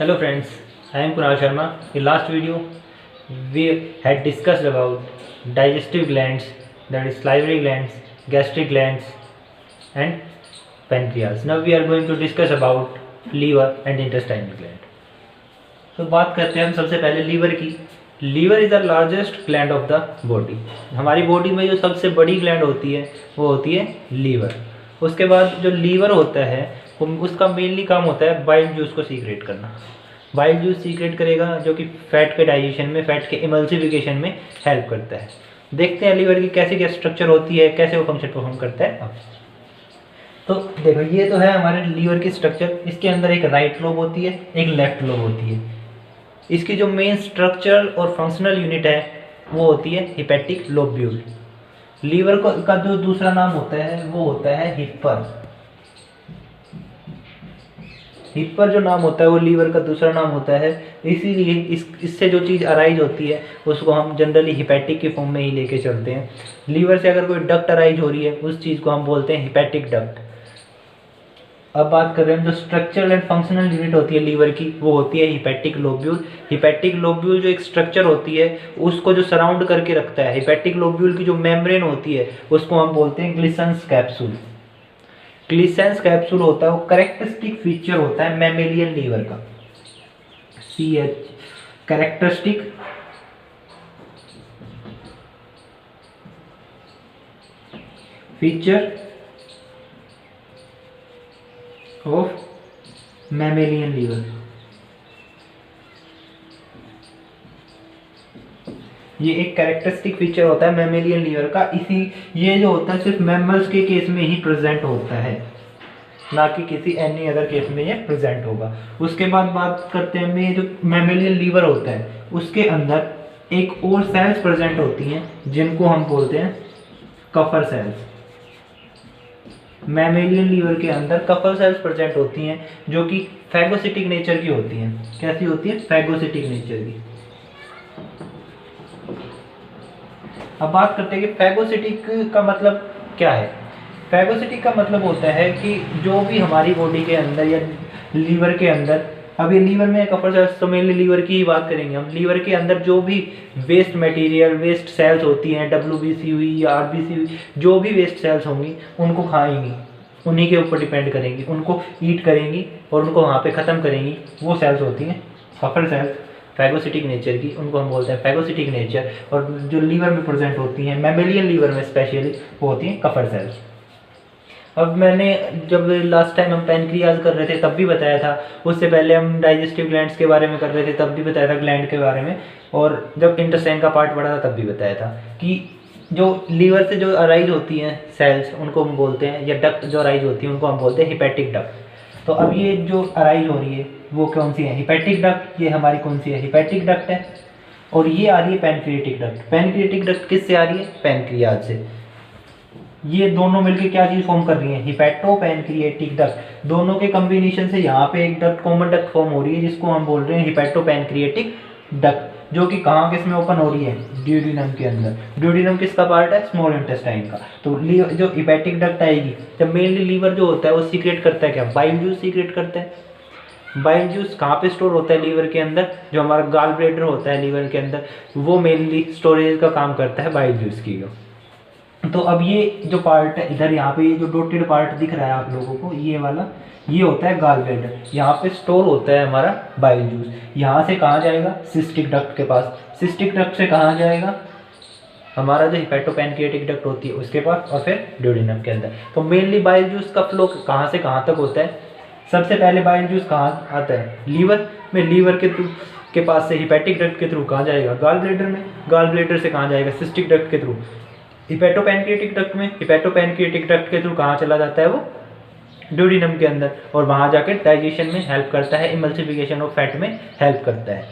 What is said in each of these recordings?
Hello friends, I am Kunal Sharma. In last video, we had discussed about digestive glands, that is salivary glands, gastric glands and pancreas. Now we are going to discuss about liver and intestinal gland. तो बात करते हैं हम सबसे पहले liver की. Liver is the largest gland of the body. हमारी body में जो सबसे बड़ी ग्लैंड होती है वो होती है लीवर. उसके बाद जो लीवर होता है उसका मेनली काम होता है बाइल जूस को सीक्रेट करना. बाइल जूस सीक्रेट करेगा जो कि फैट के डाइजेशन में, फैट के इमल्सिफिकेशन में हेल्प करता है. देखते हैं लीवर की कैसे क्या स्ट्रक्चर होती है, कैसे वो फंक्शन परफॉर्म करता है. तो देखो ये तो है हमारे लीवर की स्ट्रक्चर. इसके अंदर एक राइट लोब होती है, एक लेफ्ट लोब होती है. इसकी जो मेन स्ट्रक्चरल और फंक्शनल यूनिट है वो होती है हिपैटिक लोब्यूल. लीवर का जो दूसरा नाम होता है वो होता है हिपर. हिपर जो नाम होता है वो लीवर का दूसरा नाम होता है. इसीलिए इससे जो चीज़ अराइज होती है उसको हम जनरली हिपैटिक के फॉर्म में ही लेके चलते हैं. लीवर से अगर कोई डक्ट अराइज हो रही है उस चीज़ को हम बोलते हैं हिपैटिक डक्ट. अब बात कर रहे हैं जो स्ट्रक्चरल एंड फंक्शनल यूनिट होती है लीवर की वो होती है हिपैटिक लोब्यूल. हिपैटिक लोब्यूल जो एक स्ट्रक्चर होती है उसको जो सराउंड करके रखता है, हिपैटिक लोब्यूल की जो मेम्ब्रेन होती है उसको हम बोलते हैं ग्लिसन्स कैप्सूल. ग्लिसन्स कैप्सूल होता है वो कैरेक्टरिस्टिक फीचर होता है मैमेलियन लीवर का. CH characteristic feature of mammalian liver. ये एक कैरेक्टरिस्टिक फीचर होता है मैमेलियन लीवर का. ये जो होता है सिर्फ मैमल्स के केस में ही प्रेजेंट होता है, ना कि किसी एनी अदर केस में ये प्रेजेंट होगा. उसके बाद बात करते हैं ये जो मैमेलियन लीवर होता है उसके अंदर एक और सेल्स प्रेजेंट होती हैं जिनको हम बोलते हैं कफर सेल्स. मैमेलियन लीवर के अंदर कफर सेल्स प्रेजेंट होती हैं जो कि फैगोसिटिक नेचर की होती हैं. कैसी होती है? फैगोसिटिक नेचर की. अब बात करते हैं कि फैगोसिटिक का मतलब क्या है. फैगोसिटिक का मतलब होता है कि जो भी हमारी बॉडी के अंदर या लीवर के अंदर, अब ये लीवर में कफर सेल्स तो मेनली लीवर की ही बात करेंगे हम. लीवर के अंदर जो भी वेस्ट मटेरियल, वेस्ट सेल्स होती हैं, WBC हुई या RBC हुई, जो भी वेस्ट सेल्स होंगी उनको खाएंगी, उन्हीं के ऊपर डिपेंड करेंगी, उनको ईट करेंगी और उनको वहाँ पे ख़त्म करेंगी. वो सेल्स होती हैं कफर सेल्स फैगोसिटिक नेचर की. उनको हम बोलते हैं फैगोसिटिक नेचर. और जो लीवर में प्रेजेंट होती हैं मैमेलियन लीवर में स्पेशली वो होती हैं कफर सेल्स. अब मैंने जब लास्ट टाइम हम पैनक्रियाज कर रहे थे तब भी बताया था, उससे पहले हम डाइजेस्टिव ग्लैंड्स के बारे में कर रहे थे तब भी बताया था ग्लैंड के बारे में, और जब इंटेस्टाइन का पार्ट पढ़ा था तब भी बताया था कि जो लीवर से जो अराइज होती हैं सेल्स उनको हम बोलते हैं, या डक्ट जो अराइज होती हैं उनको हम बोलते हैं हिपैटिक डक्ट. तो अब ये जो अराइज हो रही है वो कौन सी है? Hepatic duct. ये हमारी कौन सी है? हिपैटिक डक्ट है. और ये आ रही है पैनक्रिएटिक डक्ट. पैनक्रिएटिक डक्ट किससे आ रही है? पैनक्रियाज से. ये दोनों मिलकर क्या चीज़ फॉर्म कर रही है? Hepato pancreatic duct. दोनों के कॉम्बिनेशन से यहाँ पे एक डक्ट, कॉमन डक्ट फॉर्म हो रही है जिसको हम बोल रहे हैं हिपैटो पैनक्रिएटिक डक्ट, जो कि कहाँ किसमें ओपन हो रही है? ड्यूडिनम के अंदर. ड्यूडिनम किसका पार्ट है? स्मॉल इंटेस्टाइन का. तो जो हिपैटिक डक्ट आएगी जब मेनली लीवर जो होता है वो सीक्रेट करता है क्या? बाइल जूस सीक्रेट करता है. बाइल जूस कहाँ पे स्टोर होता है? लीवर के अंदर. जो हमारा गाल ब्लैडर होता है लीवर के अंदर वो मेनली स्टोरेज का काम करता है बाइल जूस की. तो अब ये जो पार्ट है इधर, यहाँ पे ये जो डॉटेड पार्ट दिख रहा है आप लोगों को, ये वाला, ये होता है गाल ब्लैडर. यहाँ पे स्टोर होता है हमारा बाइल जूस. यहाँ से कहाँ जाएगा? सिस्टिक डक्ट के पास. सिस्टिक डक्ट से कहाँ जाएगा? हमारा जो हिपैटोपैनक्रिएटिक डक्ट होती है उसके पास, और फिर ड्यूडिनम के अंदर. तो मेनली बाइल जूस का फ्लो कहाँ से कहाँ तक होता है? सबसे पहले बाइल जूस कहाँ आता है? लीवर में. लीवर के थ्रू के पास से हिपैटिक डक्ट के थ्रू कहाँ जाएगा? गाल ब्लैडर में. गाल ब्लैडर से कहाँ जाएगा? सिस्टिक डक्ट के थ्रू हिपैटोपैनक्रिएटिक डक्ट में. हिपैटोपैनक्रिएटिक डक्ट के थ्रू कहाँ चला जाता है? वो ड्यूडिनम के अंदर, और वहाँ जाकर डाइजेशन में हेल्प करता है, इमल्सिफिकेशन ऑफ फैट में हेल्प करता है.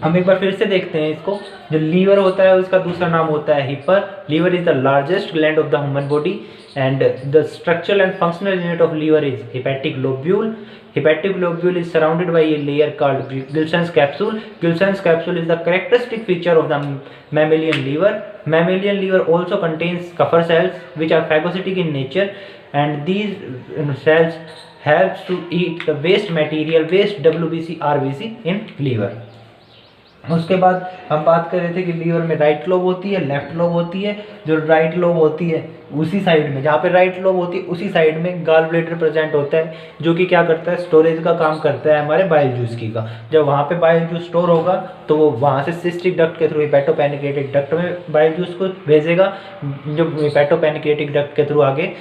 हम एक बार फिर से देखते हैं इसको. जो लीवर होता है उसका दूसरा नाम होता है hepar. Liver is the largest gland of the human body and the structural and functional unit of liver is hepatic lobule. Hepatic lobule is surrounded by a layer called Gilson's capsule. Gilson's capsule is the characteristic feature of the mammalian liver. Mammalian liver also contains Kupffer cells which are phagocytic in nature. and these cells helps to eat the waste material, waste WBC RBC in liver। उसके बाद हम बात कर रहे थे कि liver में right lobe होती है, लेफ्ट लोब होती है। जो राइट लोब होती है उसी साइड में, जहाँ पे राइट लोब होती है उसी साइड में गॉल ब्लैडर प्रेजेंट होता है, जो कि क्या करता है, स्टोरेज का काम करता है हमारे बाइल जूस की का। जब वहाँ पे बाइल जूस स्टोर होगा तो वो वहाँ से सिस्टिक डक्ट के थ्रू हेपेटोपैनक्रियाटिक डक्ट में बाइल जूस को भेजेगा, जो हेपेटोपैनक्रियाटिक डक्ट के थ्रू आगे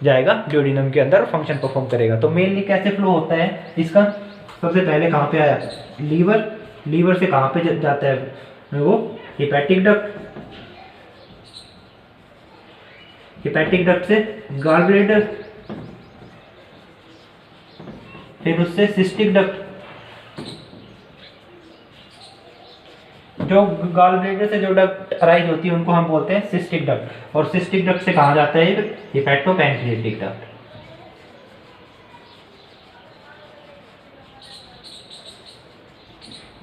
जाएगा ड्यूडेनम के अंदर, फंक्शन परफॉर्म करेगा। तो मेनली कैसे फ्लो होता है इसका, सबसे पहले कहाँ पे आया, लीवर, लीवर से कहाँ पे जाता है वो हेपेटिक डक्ट, हेपेटिक डक्ट से गॉल ब्लैडर, फिर उससे सिस्टिक डक्ट। जो गॉल ब्लैडर से जो डक्ट अराइज होती है उनको हम बोलते हैं सिस्टिक डक्ट, और सिस्टिक डक्ट से कहाँ जाता है हेपेटोपैनक्रियाटिक डक्ट।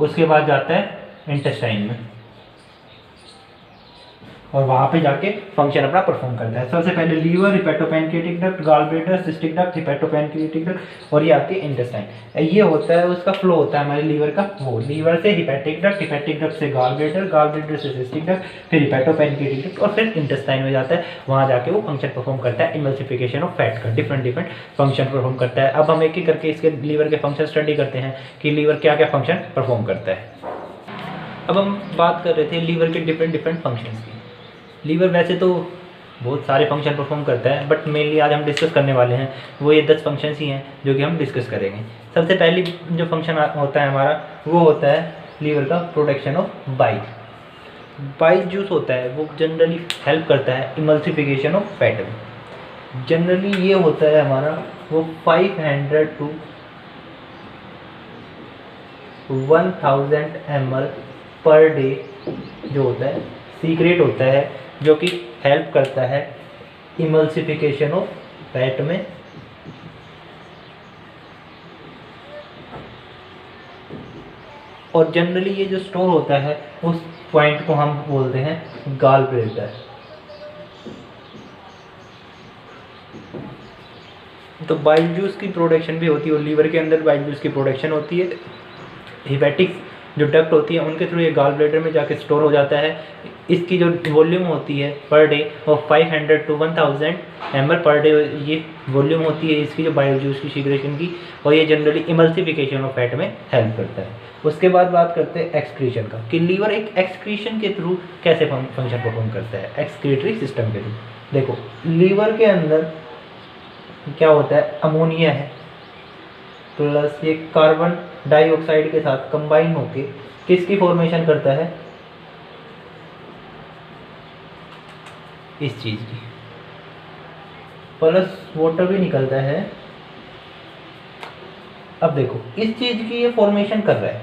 उसके बाद जाता है इंटेस्टाइन में और वहाँ पे जाके फंक्शन अपना परफॉर्म करता है। सबसे पहले liver, hepatopancreatic duct, gall bladder, cystic duct, hepatopancreatic duct, और ये आती है इंटेस्टाइन। ये होता है उसका फ्लो होता है हमारे लीवर का, वो लीवर से हेपेटिक डक्ट, हेपेटिक डक्ट से गॉल ब्लैडर, गॉल ब्लैडर से सिस्टिक डक्ट, फिर हेपेटोपैनक्रियाटिक डक्ट, और फिर इंटेस्टाइन में जाता है। वहाँ जाके वो फंक्शन परफॉर्म करता है इमल्सिफिकेशन ऑफ फैट का, डिफरेंट फंक्शन परफॉर्म करता है। अब हम एक एक करके इसके लीवर के फंक्शन स्टडी करते हैं कि लीवर क्या क्या फंक्शन परफॉर्म करता है। अब हम बात कर रहे थे लीवर के डिफरेंट फंक्शंस की। लीवर वैसे तो बहुत सारे फंक्शन परफॉर्म करता है, बट मेनली आज हम डिस्कस करने वाले हैं वो ये 10 फंक्शंस ही हैं जो कि हम डिस्कस करेंगे। सबसे पहली जो फंक्शन होता है हमारा वो होता है लीवर का production of bile. Bile juice होता है वो जनरली हेल्प करता है इमल्सिफिकेशन ऑफ फैट में। जनरली ये होता है हमारा वो 500 to 1000 ml पर डे जो होता है सीक्रेट होता है, जो कि हेल्प करता है इमल्सिफिकेशन ऑफ फैट में। और जनरली ये जो स्टोर होता है उस पॉइंट को हम बोलते हैं गॉल ब्लैडर। तो बाइल जूस की प्रोडक्शन भी होती है और लीवर के अंदर बाइल जूस की प्रोडक्शन होती है। हेपेटिक जो डक्ट होती है उनके थ्रू ये गॉल ब्लैडर में जाके स्टोर हो जाता है। इसकी जो वॉल्यूम होती है पर डे वो 500 to 1000 ml पर डे ये वॉल्यूम होती है इसकी, जो बाइल जूस की सीक्रेशन की, और ये जनरली इमल्सिफिकेशन ऑफ फैट में हेल्प करता है। उसके बाद बात करते हैं एक्सक्रीशन का, कि लीवर एक एक्सक्रीशन के थ्रू कैसे फंक्शन परफॉर्म करता है, एक्सक्रीटरी सिस्टम के थ्रू। देखो लीवर के अंदर क्या होता है, अमोनिया है प्लस ये कार्बन डाइऑक्साइड के साथ कंबाइन होके किसकी फॉर्मेशन करता है, इस चीज की, प्लस वाटर भी निकलता है। अब देखो इस चीज की ये फॉर्मेशन कर रहा है,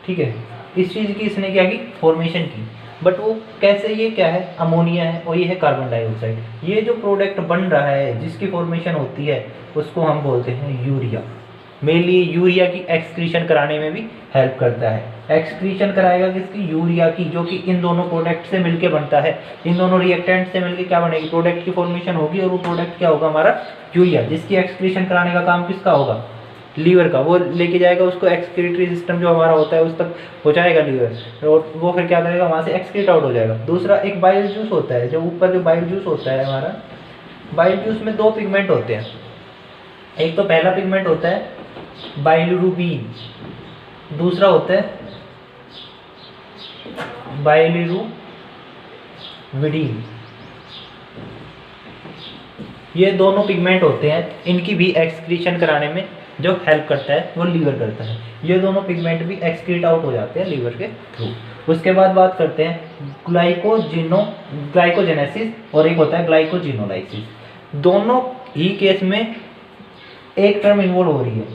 ठीक है, इस चीज की इसने क्या की, फॉर्मेशन की, बट वो कैसे, ये क्या है, अमोनिया है और ये है कार्बन डाइऑक्साइड। ये जो प्रोडक्ट बन रहा है जिसकी फॉर्मेशन होती है उसको हम बोलते हैं यूरिया। मेनली यूरिया की एक्सक्रीशन कराने में भी हेल्प करता है। एक्सक्रीशन कराएगा किसकी, यूरिया की, जो कि इन दोनों प्रोडक्ट से मिलके बनता है। इन दोनों रिएक्टेंट से मिलके क्या बनेगी, प्रोडक्ट की फॉर्मेशन होगी, और वो प्रोडक्ट क्या होगा हमारा यूरिया, जिसकी एक्सक्रीशन कराने का काम किसका होगा, लीवर का। वो लेके जाएगा उसको एक्सक्रीटरी सिस्टम जो हमारा होता है उस तक पहुँचाएगा लीवर, और वो फिर क्या करेगा, वहाँ से एक्सक्रीट आउट हो जाएगा। दूसरा एक बाइल जूस होता है, जो ऊपर जो बाइल जूस होता है हमारा, बाइल जूस में 2 पिगमेंट होते हैं। एक तो पहला पिगमेंट होता है बाइलिरुबिन, दूसरा होता है बाइलिरुबिडिन। ये दोनों पिगमेंट होते हैं, इनकी भी एक्सक्रीशन कराने में जो हेल्प करता है वो लीवर करता है। ये दोनों पिगमेंट भी एक्सक्रीट आउट हो जाते हैं लीवर के थ्रू। उसके बाद बात करते हैं ग्लाइकोजेनेसिस और एक होता है ग्लाइकोजिनोलाइसिस। दोनों ही केस में एक टर्म इन्वॉल्व हो रही है,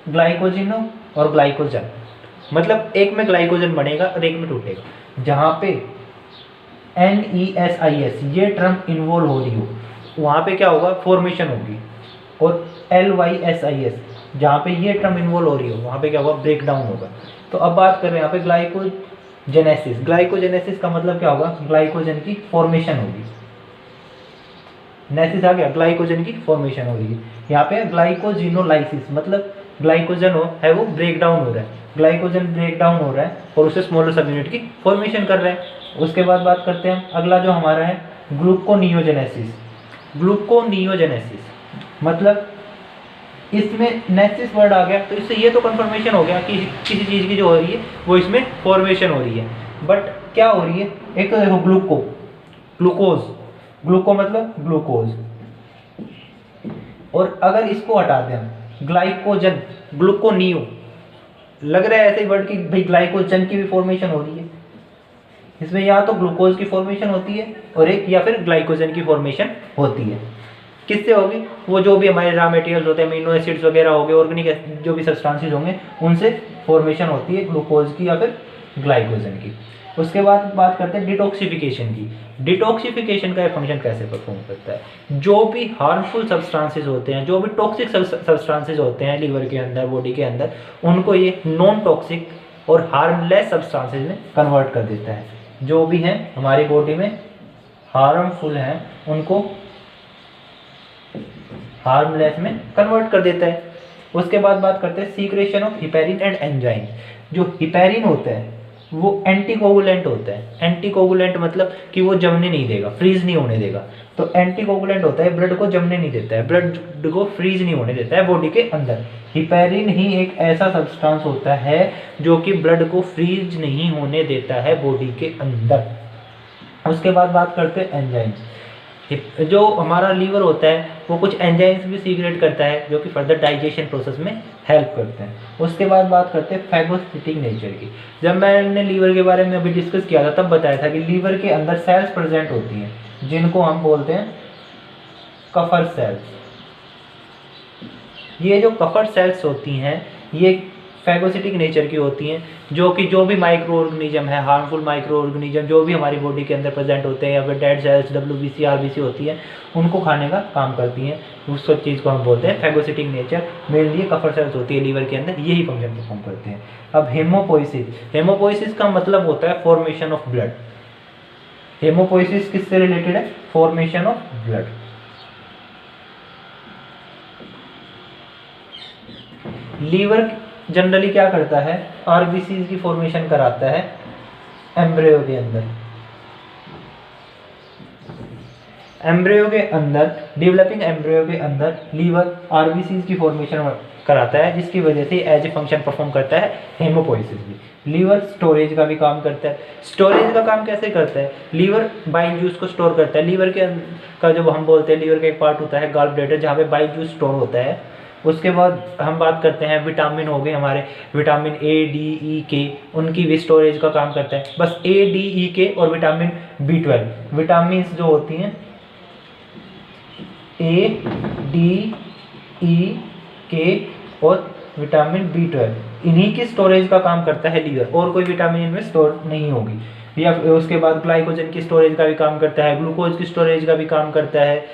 ग्लाइकोजिनो और ग्लाइकोजन। मतलब एक में ग्लाइकोजन बनेगा और एक में टूटेगा। जहाँ पे NESIS ये टर्म इन्वॉल्व हो रही हो वहाँ पे क्या होगा, फॉर्मेशन होगी, और LYSIS जहाँ पे ये टर्म इन्वॉल्व हो रही हो वहाँ पे क्या होगा, ब्रेक डाउन होगा। तो अब बात कर रहे हैं यहाँ पे ग्लाइकोजेनेसिस। ग्लाइकोजेनेसिस का मतलब क्या होगा, ग्लाइकोजन की फॉर्मेशन होगी। नेसिस आ गया, ग्लाइकोजन की फॉर्मेशन हो रही है। यहाँ पे ग्लाइकोजिनोलाइसिस, मतलब ग्लाइकोजन है वो ब्रेक डाउन हो रहा है, ग्लाइकोजन ब्रेक डाउन हो रहा है और उससे स्मॉलर सब यूनिट की फॉर्मेशन कर रहा है। उसके बाद बात करते हैं अगला जो हमारा है ग्लूकोनियोजेनेसिस। ग्लूकोनियोजेनेसिस मतलब इसमें नेसिस वर्ड आ गया, तो इससे ये तो कंफर्मेशन हो गया कि किसी चीज़ की जो हो रही है वो इसमें फॉर्मेशन हो रही है। बट क्या हो रही है, एक तो देखो ग्लूकोज, ग्लूको मतलब ग्लूकोज, और अगर इसको हटा दें हम ग्लाइकोजन, ग्लूकोनियो, लग रहा है ऐसे ही वर्ड कि भाई ग्लाइकोजन की भी फॉर्मेशन हो रही है। इसमें या तो ग्लूकोज की फॉर्मेशन होती है और एक या फिर ग्लाइकोजन की फॉर्मेशन होती है। किससे होगी, वो जो भी हमारे रॉ मटेरियल्स होते हैं, अमीनो एसिड्स वगैरह हो गए, ऑर्गेनिक जो भी सब्सटेंसेस होंगे, उनसे फॉर्मेशन होती है ग्लूकोज की या फिर ग्लाइकोजन की। उसके बाद बात करते हैं डिटॉक्सिफिकेशन की। डिटॉक्सिफिकेशन का फंक्शन कैसे परफॉर्म करता है, जो भी हार्मफुल सब्सटेंसेस होते हैं, जो भी टॉक्सिक सब्सटेंसेस होते हैं लीवर के अंदर, बॉडी के अंदर, उनको ये नॉन टॉक्सिक और हार्मलेस सब्सटेंसेस में कन्वर्ट कर देता है। जो भी हैं हमारी बॉडी में हार्मफुल हैं उनको हार्मलेस में कन्वर्ट कर देता है। उसके बाद बात करते हैं secretion of heparin and enzyme. जो हिपेरिन होता है वो एंटीकोगुलेंट होता है। एंटीकोगुलेंट मतलब कि वो जमने नहीं देगा, फ्रीज नहीं होने देगा। तो एंटीकोगुलेंट होता है, ब्लड को जमने नहीं देता है, ब्लड को फ्रीज नहीं होने देता है बॉडी के अंदर। हिपेरिन ही एक ऐसा सब्सटेंस होता है जो कि ब्लड को फ्रीज नहीं होने देता है बॉडी के अंदर। उसके बाद बात करते हैं एंजाइम्स। जो हमारा लीवर होता है वो कुछ एंजाइम्स भी सीक्रेट करता है जो कि फर्दर डाइजेशन प्रोसेस में हेल्प करते हैं। उसके बाद बात करते हैं फैगोसिटिक नेचर की। जब मैंने लीवर के बारे में अभी डिस्कस किया था तब बताया था कि लीवर के अंदर सेल्स प्रेजेंट होती हैं जिनको हम बोलते हैं कफर सेल्स। ये जो कफर सेल्स होती हैं ये फैगोसिटिक नेचर की होती हैं, जो कि जो भी माइक्रो ऑर्गेनिज्म है, हार्मफुल माइक्रो ऑर्गेनिज्म जो भी हमारी बॉडी के अंदर प्रेजेंट होते हैं या फिर डेड सेल्स WBC RBC होती है, उनको खाने का काम करती हैं। उस सब चीज़ को हम बोलते हैं phagocytic nature. Mainly Kupffer cells होती है लीवर के अंदर, यही फंक्शन परफॉर्म करते हैं। अब हेमोपोइसिस। हेमोपोइसिस का मतलब होता है फॉर्मेशन ऑफ ब्लड। हेमोपोइसिस किससे रिलेटेड है, formation of blood. Liver generally क्या करता है, आरबीसी की फॉर्मेशन कराता है एम्ब्रियो के अंदर। एम्ब्रियो के अंदर, डेवलपिंग एम्ब्रियो के अंदर लीवर आरबीसी की फॉर्मेशन कराता है, जिसकी वजह से एज ए फंक्शन परफॉर्म करता है हेमोपोइसिस भी। लीवर स्टोरेज का भी काम करता है। स्टोरेज का काम कैसे करता है, लीवर बाइल जूस को स्टोर करता है। लीवर के का जो हम बोलते हैं लीवर का एक पार्ट होता है गॉल ब्लैडर, जहाँ पे बाइल जूस स्टोर होता है। उसके बाद हम बात करते हैं विटामिन हो गए हमारे, vitamin A, D, E, K, उनकी भी स्टोरेज का काम करता है। बस A, D, E, K और विटामिन B12, विटामिन जो होती हैं A, D, E, K और विटामिन B12, इन्हीं की स्टोरेज का काम करता है लीवर, और कोई विटामिन इनमें स्टोर नहीं होगी। या उसके बाद ग्लाइकोजन की स्टोरेज का भी काम करता है, ग्लूकोज की स्टोरेज का भी काम करता है,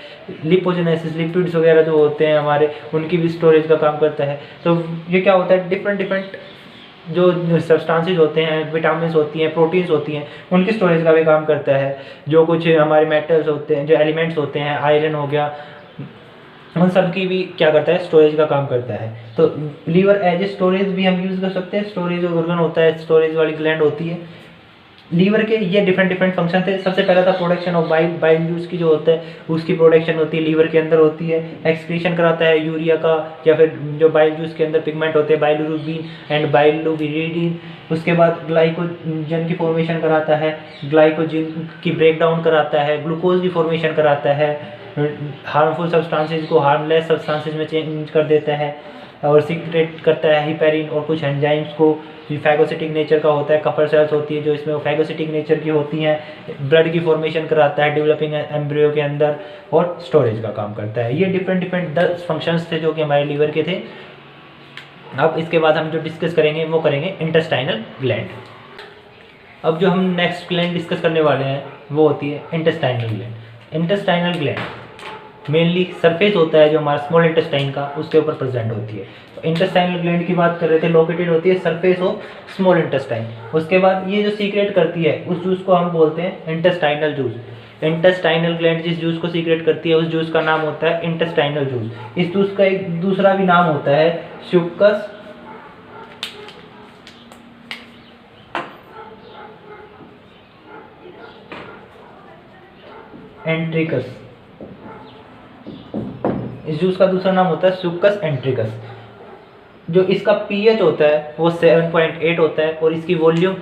लिपोजेनेसिस, लिपिड्स वगैरह जो होते हैं हमारे, उनकी भी स्टोरेज का काम करता है। तो ये क्या होता है, डिफरेंट जो सब्सटेंसेस होते हैं, विटामिन होती हैं, प्रोटीन्स होती हैं, उनकी स्टोरेज का भी काम करता है। जो कुछ हमारे मेटल्स होते हैं, जो एलिमेंट्स होते हैं, आयरन हो गया, उन सब की भी क्या करता है, स्टोरेज का काम करता है। तो लीवर एज ए स्टोरेज भी हम यूज़ कर सकते हैं। स्टोरेज ऑर्गन होता है, स्टोरेज वाली ग्लैंड होती है लीवर के। ये डिफरेंट फंक्शन थे। सबसे पहला था प्रोडक्शन ऑफ बाइल जूस की जो होता है उसकी प्रोडक्शन होती है, लीवर के अंदर होती है। एक्सक्रीशन कराता है यूरिया का, या फिर जो बाइल जूस के अंदर पिगमेंट होते हैं बाइलोरुबिन एंड बाइलोविरिडिन। उसके बाद ग्लाइकोजन की फॉर्मेशन कराता है, ग्लाइकोजन की ब्रेक डाउन कराता है, ग्लूकोज की फॉर्मेशन कराता है, हार्मफुल सब्सटेंसेस को हार्मलेस सब्सटेंसेस में चेंज कर देता है, और सीक्रेट करता है हिपेरिन और कुछ एंजाइम्स को। फैगोसिटिक नेचर का होता है, कफर सेल्स होती है जो इसमें फैगोसिटिक नेचर की होती हैं। ब्लड की फॉर्मेशन कराता है डेवलपिंग एम्ब्रियो के अंदर, और स्टोरेज का काम करता है। ये डिफरेंट 10 फंक्शंस थे जो कि हमारे लीवर के थे। अब इसके बाद हम जो डिस्कस करेंगे वो करेंगे इंटेस्टाइनल ग्लैंड। अब जो हम नेक्स्ट ग्लैंड डिस्कस करने वाले हैं वो होती है intestinal gland. Intestinal gland mainly surface होता है जो हमारा स्मॉल इंटेस्टाइन का, उसके ऊपर प्रेजेंट होती है। तो इंटेस्टाइनल ग्लैंड की बात कर रहे थे, लोकेटेड होती है सरफेस ऑफ स्मॉल इंटेस्टाइन। उसके बाद ये जो सीक्रेट करती है उस जूस को हम बोलते हैं इंटेस्टाइनल जूस। इंटेस्टाइनल ग्लैंड जिस जूस को सीक्रेट करती है उस जूस का नाम होता है इंटेस्टाइनल जूस। इस जूस का एक दूसरा भी नाम होता है स्यूकस एंट्रिकस। इस जूस का दूसरा नाम होता है स्यूकस एंट्रिकस। जो इसका पीएच होता है वो 7.8 होता है और इसकी वॉल्यूम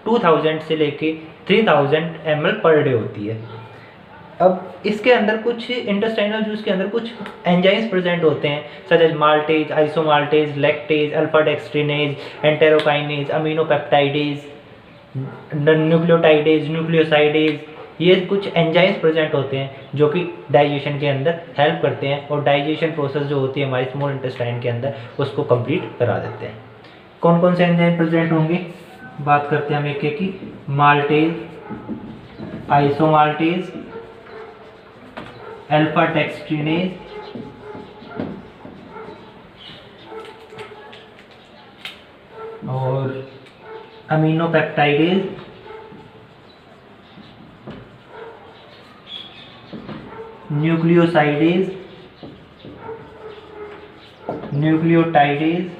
2000 से लेके 3000 ml पर डे होती है। अब इसके अंदर कुछ इंटेस्टाइनल जूस के अंदर कुछ एंजाइम्स प्रेजेंट होते हैं such as maltase, isomaltase, lactase, alpha dextrinase, enterokinase, aminopeptidase, nucleotidase, nucleosidase, ये कुछ एंजाइम्स प्रेजेंट होते हैं जो कि डाइजेशन के अंदर हेल्प करते हैं और डाइजेशन प्रोसेस जो होती है हमारी स्मॉल इंटेस्टाइन के अंदर उसको कंप्लीट करा देते हैं। कौन कौन से एंजाइम प्रेजेंट होंगे बात करते हैं हम एक एक की। माल्टेज, आइसोमाल्टेज, अल्फा डेक्सट्रिनेज, और अमीनोपेप्टाइडेज, न्यूक्लियोसाइडेज, न्यूक्लियोटाइडेज।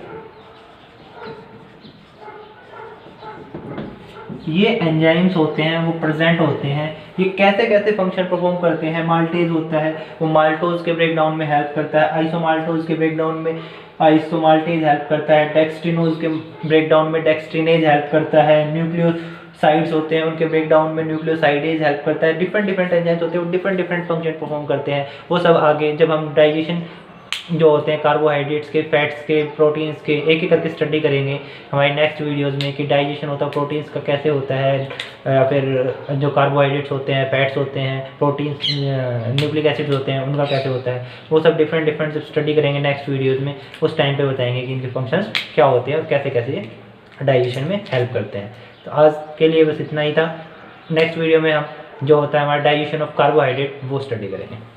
ये एंजाइम्स होते हैं वो प्रेजेंट होते हैं। ये कैसे कैसे फंक्शन परफॉर्म करते हैं। माल्टेज होता है वो माल्टोज के ब्रेकडाउन में हेल्प करता है, आइसोमाल्टोज के ब्रेकडाउन में आइसोमाल्टेज हेल्प करता है, डेक्सट्रिनोज के ब्रेकडाउन में डेक्सट्रिनेज हेल्प करता है, न्यूक्लियोसाइड्स होते हैं उनके ब्रेकडाउन में न्यूक्लियोसाइडेज हेल्प करता है। डिफरेंट डिफरेंट एंजाइम्स होते हैं वो डिफरेंट डिफरेंट फंक्शन परफॉर्म करते हैं। वो सब आगे जब हम डाइजेशन जो होते हैं कार्बोहाइड्रेट्स के, फैट्स के, प्रोटीन्स के एक एक करके स्टडी करेंगे हमारे नेक्स्ट वीडियोस में कि डाइजेशन होता है प्रोटीन्स का कैसे होता है, या फिर जो कार्बोहाइड्रेट्स होते हैं, फैट्स होते हैं, प्रोटीन्स, न्यूक्लिक एसिड्स होते हैं उनका कैसे होता है। वो सब डिफरेंट डिफरेंट जब स्टडी करेंगे नेक्स्ट वीडियोज़ में उस टाइम पर बताएंगे कि इनके फंक्शंस क्या होते हैं और कैसे कैसे डाइजेशन में हेल्प करते हैं। तो आज के लिए बस इतना ही था। नेक्स्ट वीडियो में हम जो होता है हमारा डाइजेशन ऑफ कार्बोहाइड्रेट वो स्टडी करेंगे।